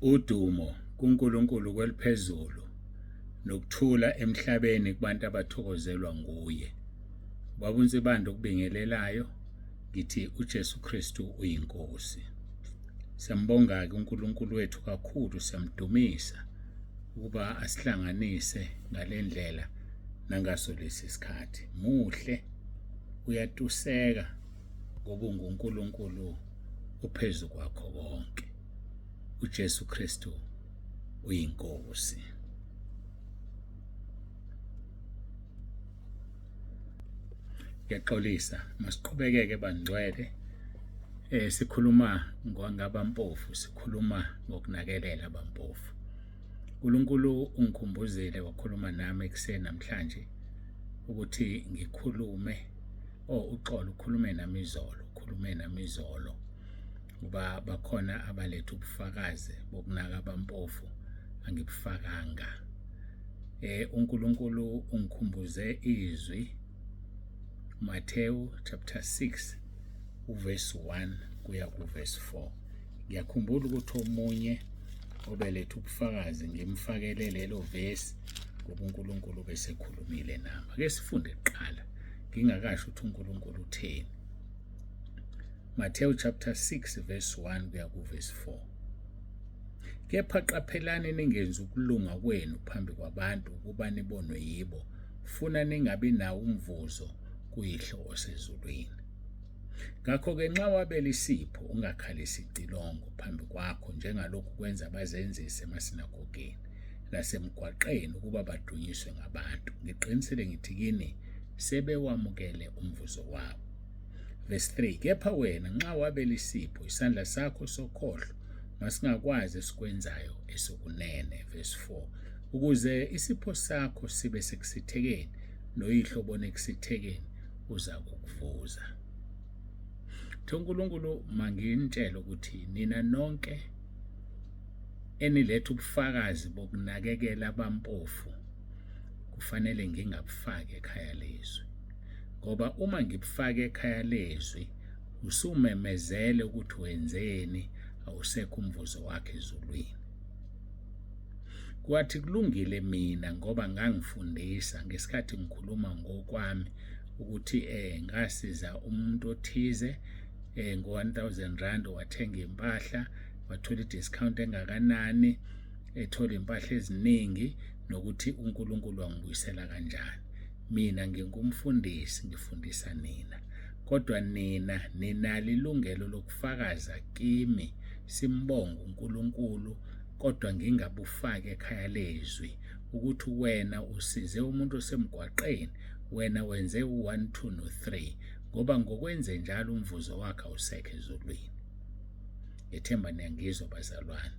Udumo kuNkulunkulu kweliphezulu nokuthula emhlabeni kubantu abathokozelwa nguye. Babunzibanda okubingelelayo ngithi uJesu Kristu uyinkosi. Siyambonga ke uNkulunkulu wethu kakhulu, siyamdumisa ukuba asihlanganise ngalendlela nangaso lesi sikhathi. Muhle, uyatuseka ngoba unguNkulunkulu ophezu kwakho konke. uJesu Kristu uyinkosi. Ngiyaxolisa, masiqhubekeke bangcwele. Sikhuluma ngabampofu, sikhuluma ngokunakelela abampofu. uNkulunkulu ungikhumbuzile wakhuluma nami ekuseni namhlanje ukuthi ngikhulume uxolo ukhulume nami izolo kuba bakhona abaletha ubufakazi bokunaka abampofu angibufakanga. uNkulunkulu ungikhumbuze izwi Matthew chapter 6 uverse 1 kuya kuverse 4. Ngiyakhumbula ukuthi omunye obeletha ubufakazi ngimfakele lelo verse ngoba uNkulunkulu bese khulumile nami. Ake sifunde kuqala ngingakasho ukuthi uNkulunkulu utheni. Matthew chapter 6 verse 1 kuya kuverse 4. Kepha qaphelani ningenza ukulunga kwenu phambi kwabantu ukuba nibonwe yibo, funa ningabi nawo umvuzo kuyihlo osezulwini. Ngakho-ke nxa wabela isipho ungakhalisi icilongo phambi kwakho njengalokhu kwenza abazenzisi emasinagogeni nasemgwaqeni ukuba badunyiswe ngabantu. Ngiqinisile ngithi kini sebewamukele umvuzo wabo. Verse 3. Kepha wena nxa wabela isipho isandla sakho sokhohlo masingakwazi esikwenzayo esokunene. Verse 4. Ukuze isipho sakho sibe sekusithekeni noyihlo obone kusithekeni uza kukuvuza. uNkulunkulu mangintshela ukuthi nina nonke eniletha ubufakazi bokunakekela abampofu kufanele ngingabufaki ekhaya lezwi, ngoba uma ngibufake ekhaya lezwi usumemezele ukuthi wenzeni, awusekho umvuzo wakhe ezulwini. Kwathi kulungile mina ngoba ngangifundisa ngesikhathi ngikhuluma ngokwami ukuthi ngasiza umuntu othize ngo-1,000 rand wathenga impahla, wathola i-discount engakanani, ethola impahla eziningi, nokuthi uNkulunkulu wangibuyisela kanjani. Mina ngingumfundisi, ngifundisa nina, kodwa nina ninalo ilungelo lokufakaza kimi simbonga uNkulunkulu, kodwa ngingabufaki ekhaya lezwi ukuthi wena usize umuntu osemgwaqeni, wena wenze u1 2 no3, ngoba ngokwenze njalo umvuzo wakhe awusekho ezulwini. Ngethemba niyangizwa bazalwane.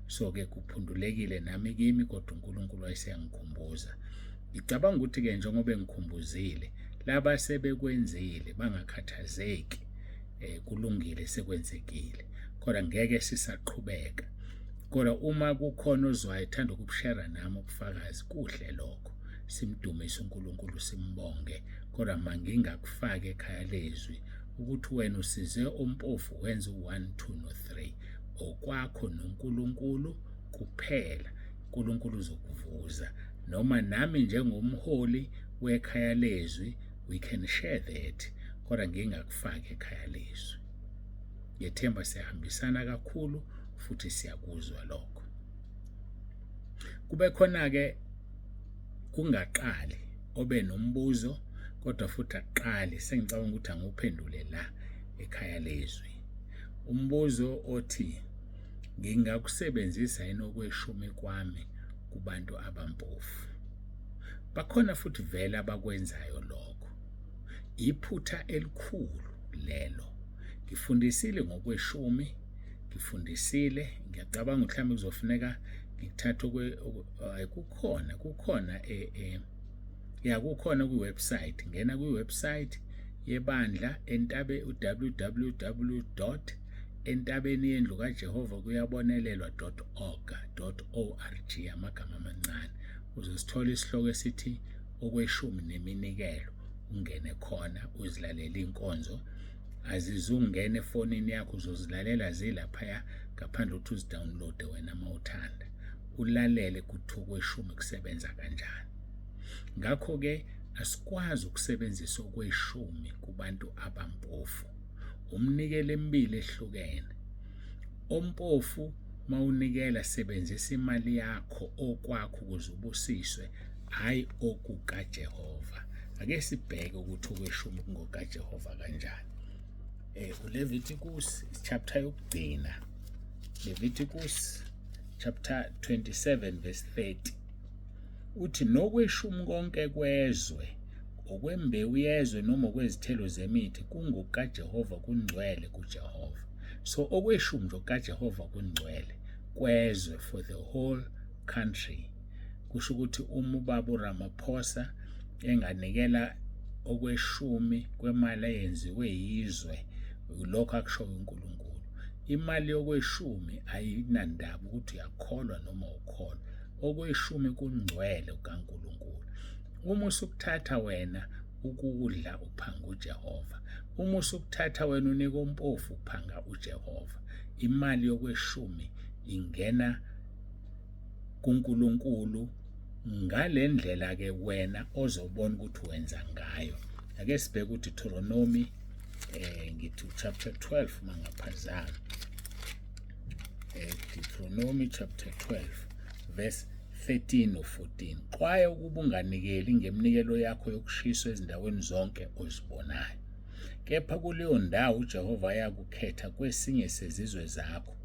So-ke kuphundulekile nami kimi, kodwa uNkulunkulu wayeseyangikhumbuza. Ngicabanga ukuthi-ke njengoba ngikhumbuzile, laba sebekwenzile bangakhathazeki, kulungile sekwenzekile, kodwa ngeke sisaqhubeka. Kodwa uma kukhona ozwayo ethanda ukubushera nami ubufakazi, kuhle lokho, simdumise uNkulunkulu, simbonge, kodwa mangingakufaki ekhaya lezwi ukuthi wena usize ompofu wenze u1 2 no3, okwakho noNkulunkulu kuphela. uNkulunkulu uzokuvuza, noma nami njengomholi wekhaya lezwi we can share that, kodwa ngingakufaki ekhaya lezwi. Ngethemba siyahambisana kakhulu futhi siyakuzwa lokho. Kube khona-ke kungaqali obe nombuzo, kodwa futhi aqali sengicabanga ukuthi anguphendule la ekhaya lezwi. Umbuzo othi, ngingakusebenzisa yini okweshumi kwami kubantu abampofu? Bakhona futhi vele abakwenzayo lokho. Iphutha elikhulu lelo. Ngifundisile ngokweshumi, ngifundisile, ngiyacabanga mhlawumbe kuzofuneka ngithathe kukhona kukhona kwiwebsite. Ngena kwiwebsite yebandla www.entabeni yendlu kaJehova kuyabonelelwa.org, amagama amancane. Uzosithola isihloko esithi okweshumi neminikelo. Ungene khona uzilalela inkonzo azizungene efonini yakho uzozilalela zilaphaya ngaphandle ukuthi uzidownload wena mawuthanda ulalele kuthiwa okweshumi kusebenza kanjani. Ngakho ke asikwazi ukusebenzisa okweshumi kubantu abampofu. Umnikelo emibili ehlukene. Ompofu mawunikela sebenzisa imali yakho okwakho ukuze ubusiswe, hayi okukaJehova. Ake sibheke ukuthi okweshumi kungokaJehova kanjani. uLeviticus chapter yokugcina, Leviticus chapter 27 verse 30, uthi nokweshumi konke kwezwe, okwembewu yezwe noma okwezithelo zemithi kungokaJehova, kungcwele kuJehova. So okweshumi nje kaJehova kungcwele kwezwe, for the whole country. Kusho ukuthi uma ubaba uRamaphosa enganikela okweshumi kwemali eyenziwe yizwe, lokho akushoyo uNkulunkulu. Imali yokweshumi ayinandaba ukuthi uyakholwa noma ukholwa. Okweshumi kungcwele kukaNkulunkulu. Uma usukuthatha wena ukudla uphanga uJehova, uma usukuthatha wena unika ompofu uphanga uJehova, imali yokweshumi ingena kuNkulunkulu ngale ndlela ke wena ozobona ukuthi wenza ngayo. Ake sibheke uDeuteronomy ngithi chapter 12 mangaphazama. Deuteronomy chapter 12 verse 13 or 14. Xwaya ukuba unganikeli ngeminikelo yakho yokushiswa ezindaweni zonke ozibonayo. Kepha kuleyo ndawo uJehova yakukhetha kwesinye sezizwe zakho,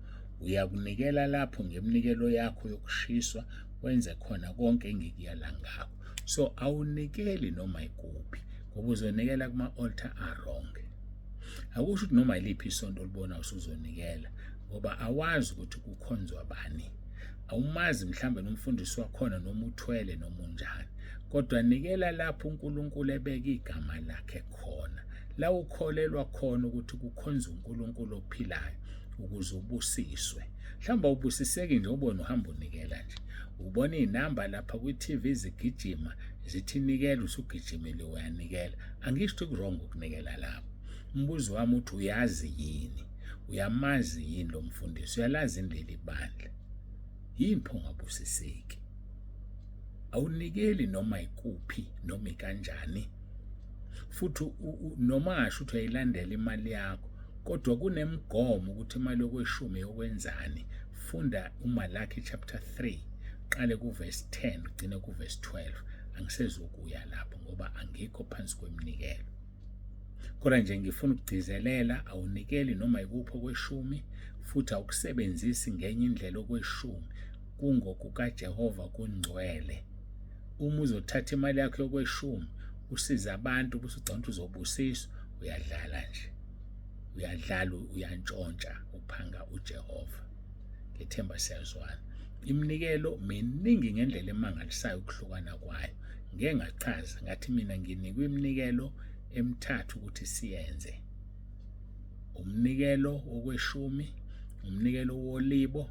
uyakunikela lapho ngeminikelo yakho yokushiswa wenze khona konke engikuyala ngakho. So awunikeli noma ikuphi, ngoba uzonikela kuma-altar wrong. Akusho ukuthi noma yiliphi isonto libona usuzonikela, ngoba awazi ukuthi kukhonzwa bani. Awumazi mhlambe nomfundisi wakhona noma uthwele noma unjani, kodwa nikela lapho uNkulunkulu ebeka igama lakhe khona, la ukholelwa khona ukuthi kukhonza uNkulunkulu ophilayo ukuze ubusiswe. Mhlawumbe ubusiseki nje ubone uhamba unikela nje, ubona inamba lapha kwi-TV zigijima zithi nikela, usugijimile uyanikela. Angisho ukuthi kurong ukunikela lapho. Umbuzo wami uthi uyazi yini? Uyamazi yini lo mfundisi? Uyalazi indlela ibandla? Yini pho ungabusiseki? Awunikeli noma ikuphi noma ikanjani, futhi noma ngasho ukuthi uyayilandela imali yakho, kodwa kunemigomo ukuthi imali yokweshumi yokwenzani. Funda uMalaki chapter 3 qale kuverse 10 ugcine kuverse 12. Angisezukuya lapho ngoba angikho phansi kweminikelo. Kodwa nje ngifuna ukugcizelela, awunikeli noma ikuphi okweshumi, futhi awukusebenzisi ngenye indlela okweshumi, kungokukaJehova, kungcwele. Uma uzothatha imali yakho yokweshumi usiza abantu bese ugcina ukuthi uzobusiswa, uyadlala nje. Uyadlala, uyantshontsha uphanga uJehova. Ngethemba siyazwana. Iminikelo miningi ngendlela emangalisayo ukuhlukana kwayo. Ngeke ngachaza ngathi mina nginikwe iminikelo emithathu ukuthi siyenze. Umnikelo wokweshumi, umnikelo wolibo,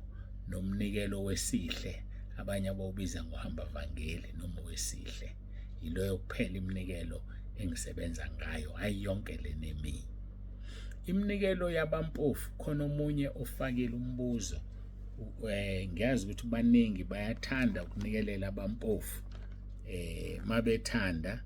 nomnikelo wesihle, abanye abawubiza ngohamba vangeli noma wesihle. Yiloyo kuphela iminikelo engisebenza ngayo, hayi yonke le neminye. Iminikelo yabampofu khona omunye ofakile umbuzo. Ngiyazi ukuthi baningi bayathanda ukunikelela abampofu. Mabethanda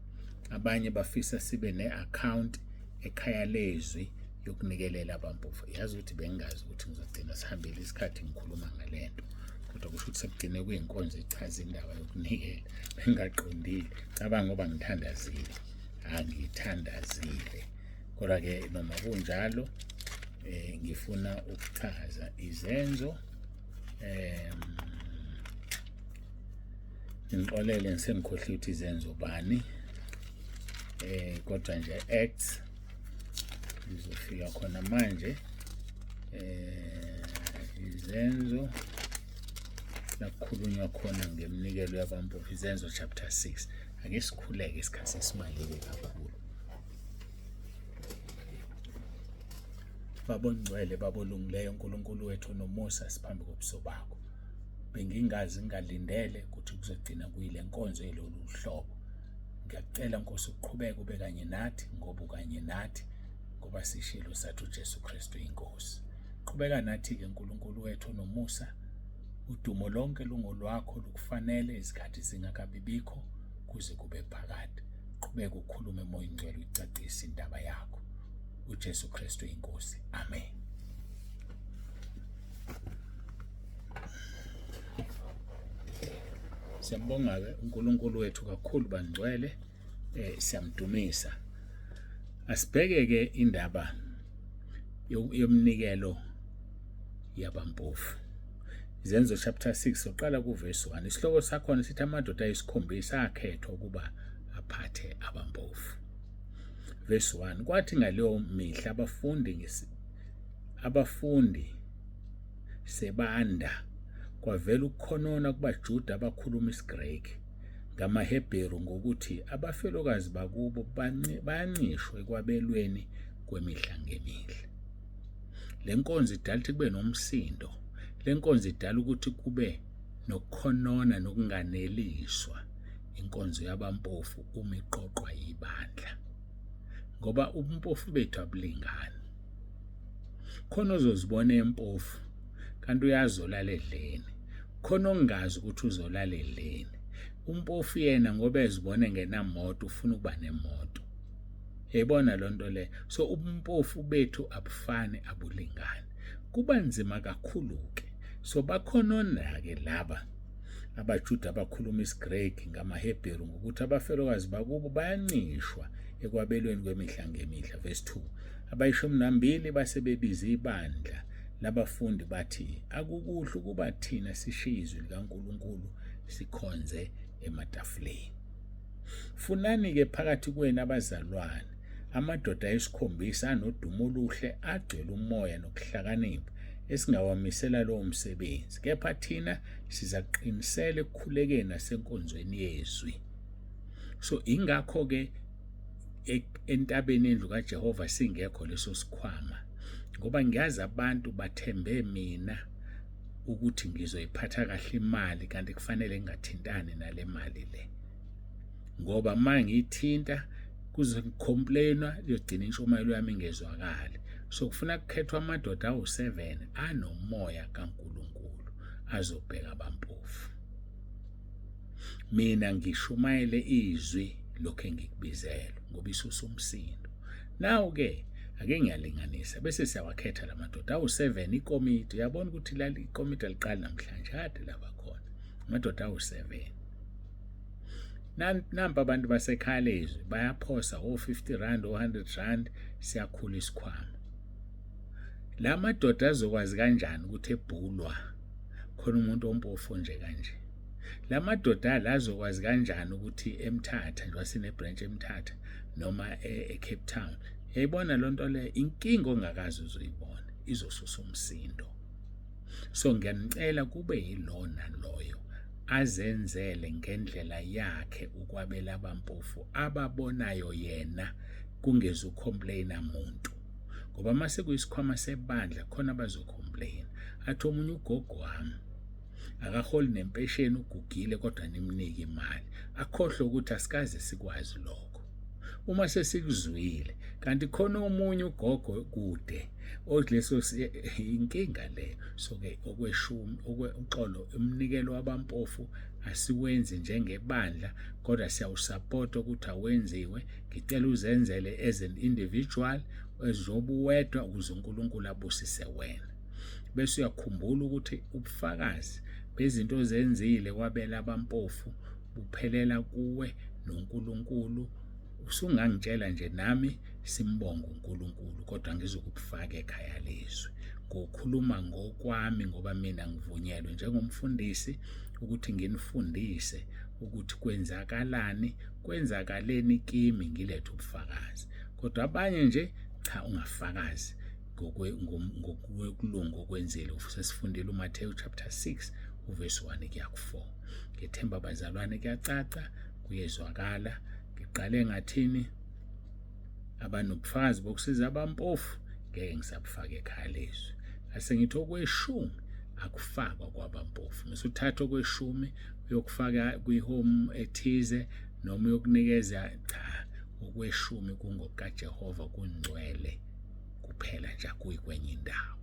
abanye bafisa sibe ne-account ekhaya lezwi yokunikelela abampofu. Yazi ukuthi bengazi ukuthi ngizogcina sihambile isikhathi ngikhuluma ngalento, kodwa kusho ukuthi sekugcine kuyinkonzo ichaza indaba yokunikela. Bengaqondile, cabanga ngoba ngithandazile. Angithandazile. Kodwa ke noma kunjalo ngifuna ukuchaza izenzo. Ngixolele ngisengikhohliwe ukuthi izenzo bani, kodwa nje acts ngizofika khona manje. Izenzo lakukhulunywa khona ngeminikelo yabampofu, izenzo chapter 6. Ake sikhuleke isikhathi esibaleke kakhulu. Babongcwele babolungileyo uNkulunkulu wethu nomusa siphambi kobuso bakho. Bengingazi ngalindele ukuthi kuzogcina kuyile nkonzo yelolu hlobo. Ngiyacela Nkosi uqhubeke ube kanye nathi ngoba ukanye nathi, ngoba sishilo sathi uJesu Kristu uyinkosi. Qhubeka nathi-ke uNkulunkulu wethu nomusa, udumo lonke lungolwakho, lukufanele izikhathi zingakabibikho kuze kube phakade. Qhubeka ukhulume emoya ingcwele ucacise indaba yakho. uJesu Kristu uyinkosi. Amen. Siyambonga-ke uNkulunkulu wethu kakhulu bangcwele, siyamdumisa. Asibheke-ke indaba yomnikelo yabampofu. Izenzo chapter 6 soqala kuverse 1. Isihloko sakhona sithi amadoda ayisikhombisa akhethwa ukuba aphathe abampofu. Verse 1, kwathi ngaleyo mihla abafundi sebanda, kwavela ukukhonona kubaJuda abakhuluma isiGreki ngamaHebheru ngokuthi abafelokazi bakubo bayancishwa ekwabelweni kwemihla ngemihla. Le nkonzo idala ukuthi kube nomsindo. Le nkonzo idala ukuthi kube nokukhonona nokunganeliswa. Inkonzo yabampofu uma iqoqwa yibandla, ngoba ubumpofu bethu abulingani. Khona uzozibona empofu kanti uyazolala edleni, khona ongazi ukuthi uzolala edleni. Umpofu yena ngoba ezibona ngenamoto ufuna ukuba nemoto. Yayibona lonto le. So ubumpofu bethu abufani, abulingani. Kuba nzima kakhulu-ke. So bakhonona-ke laba abaJuda abakhuluma isiGreki ngamaHebheru ngokuthi abafelokazi bakubo bayancishwa ekwabelweni kwemihla ngemihla. Verse 2, abayishumi nambili basebebiza ibandla labafundi bathi, akukuhle ukuba thina sishiye izwi likaNkulunkulu sikhonze ematafuleni. Funani-ke phakathi kwenu abazalwane amadoda ayisikhombisa anodumo oluhle, agcwele umoya nokuhlakanipha, esingawamisela lowo msebenzi. Kepha thina sizaqinisela ekukhulekeni nasenkonzweni yezwi. So ingakho-ke entabeni endlu kaJehova singekho leso sikhwama, ngoba ngiyazi abantu bathembe mina ukuthi ngizoyiphatha kahle imali, kanti kufanele ngingathintani nale mali le, ngoba uma ngiyithinta kuze ngicomplainwa liyogcina intshumayelo yami ingezwakali. So kufuna kukhethwa amadoda awu7 anomoya kaNkulunkulu azobheka abampofu. Mina ngishumayele izwi lokho engikubizelwe ngoba isusa umsindo. Nawu-ke ake ngiyalinganisa bese siyawakhetha la madoda awu7 ikomiti. Uyabona ukuthi lali ikomiti aliqali namhlanje, kade laba khona amadoda awu7. Nampa abantu basekhaya lezwi bayaphosa o50 rand o100 rand, siyakhula isikhwama. La madoda azokwazi kanjani ukuthi ebhulwa khona umuntu ompofu nje kanje? La madoda la azokwazi kanjani ukuthi eMthatha nje wasine branch eMthatha noma eCape Town? Yayibona lonto le, inkinga ongakazi uzoyibona, izosusa umsindo. So ngiyanicela kube yilona loyo azenzele ngendlela yakhe ukwabela abampofu ababonayo yena, kungeze ucomplaina muntu, ngoba mase kuyisikhwama sebandla khona abazocomplaina. Athi omunye ugogo wami akaholi nempesheni, ugugile kodwa nimnike imali, akhohlwe ukuthi asikaze sikwazi lokho. Uma sesikuzwile kanti khona omunye ugogo kude odleso inkinga leyo. So-ke okweshumi uxolo umnikelo wabampofu asiwenzi njengebandla, kodwa siyawusupport ukuthi awenziwe. Ngicela uzenzele as an individual, ezobuwedwa ukuze uNkulunkulu abusise wena. Bese uyakhumbula ukuthi ubufakazi bezinto ozenzile wabela abampofu buphelela kuwe noNkulunkulu. Usungangitshela nje nami simbonga uNkulunkulu, kodwa ngizokufaka ekhaya lezwi ngokukhuluma ngokwami, ngoba mina ngivunyelwe njengomfundisi ukuthi nginifundise ukuthi kwenzakaleni kimi, ngilethe ubufakazi. Kodwa abanye nje cha, ungafakazi ngokwekulungu okwenzile. Sesifundile uMathewu chapter 6 uverse 1 kuya ku4. Ngethemba bazalwane kuyacaca, kuyezwakala. Ngiqale ngathini abanobufakazi bokusiza abampofu, ngeke ngisabufaka ekhaya lezwi. Asengithi okweshumi akufakwa kwabampofu. Ngisuthatha okweshumi uyokufaka kwihome ethize noma uyokunikeza, cha, okweshumi kungokukaJehova, kungcwele kuphela nje kuyikwenye indawo.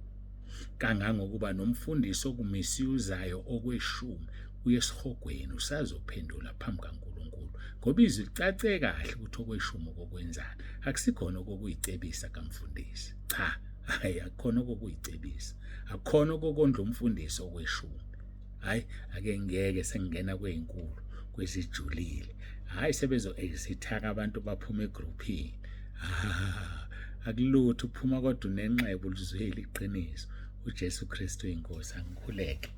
Kangangokuba nomfundisi okumisiyuzayo okweshumi uyesihogweni usazophendula phambi kaNkulunkulu, ngoba izwi licace kahle ukuthi okweshumi okokwenzana akusikhona okuyicebisa kamfundisi. Cha, hayi, akukhona okuyicebisa, akukhona okondla umfundisi okweshumi. Hayi, ake ngeke sengingena kwezinkulu kwezijulile, hayi sebezo-exit-aka abantu baphuma egroupini. Akulutho, uphuma kodwa unenxeba ulizweli iqiniso. UJesu Kristu uyinkosi. Angikhuleke.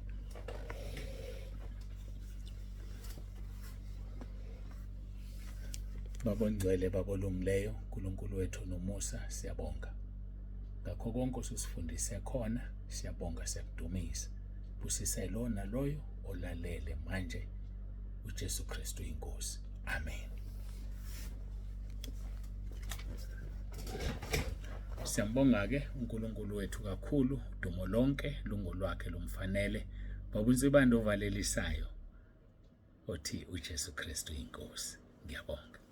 Babongcwele babolungileyo, uNkulunkulu wethu nomusa, siyabonga ngakho konke usifundise khona. Siyabonga, siyakudumisa. Busise lo naloyo olalele manje. UJesu Kristu uyinkosi. Amen. Siyambonga-ke uNkulunkulu wethu kakhulu, udumo lonke lungolwakhe lumfanele. Babunzibande ovalelisayo othi uJesu Kristu uyinkosi. Ngiyabonga.